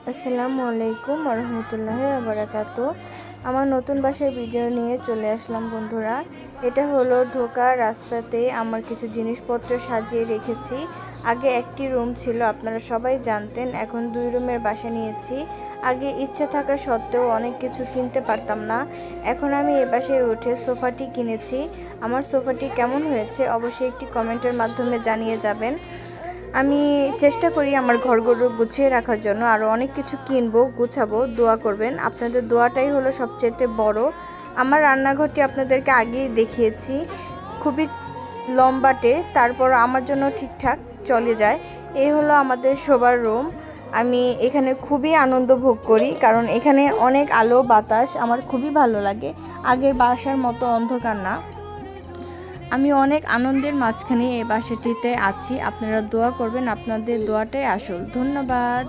আসসালামু আলাইকুম ওরহমতুল্লাহি ওয়া আমার নতুন বাসার ভিডিও নিয়ে চলে আসলাম বন্ধুরা। এটা হলো ঢোকার রাস্তাতে আমার কিছু জিনিসপত্র সাজিয়ে রেখেছি। আগে একটি রুম ছিল, আপনারা সবাই জানতেন। এখন 2 রুমের বাসা নিয়েছি। আগে ইচ্ছা থাকা সত্ত্বেও অনেক কিছু কিনতে পারতাম না। এখন আমি এ বাসায় উঠে সোফাটি কিনেছি। আমার সোফাটি কেমন হয়েছে অবশ্যই একটি কমেন্টের মাধ্যমে জানিয়ে যাবেন। আমি চেষ্টা করি আমার ঘরগুলো গুছিয়ে রাখার জন্য, আরও অনেক কিছু কিনবো, গুছাবো। দোয়া করবেন, আপনাদের দোয়াটাই হলো সবচেয়ে বড়। আমার রান্নাঘরটি আপনাদেরকে আগেই দেখিয়েছি, খুবই লম্বাটে, তারপর আমার জন্য ঠিকঠাক চলে যায়। এই হলো আমাদের শোবার রুম। আমি এখানে খুবই আনন্দ ভোগ করি, কারণ এখানে অনেক আলো বাতাস, আমার খুবই ভালো লাগে। আগের বাসার মতো অন্ধকার না। আমি অনেক আনন্দের মাঝখানে এই বাসাটিতে আছি। আপনারা দোয়া করবেন, আপনাদের দোয়াটাই আসল। ধন্যবাদ।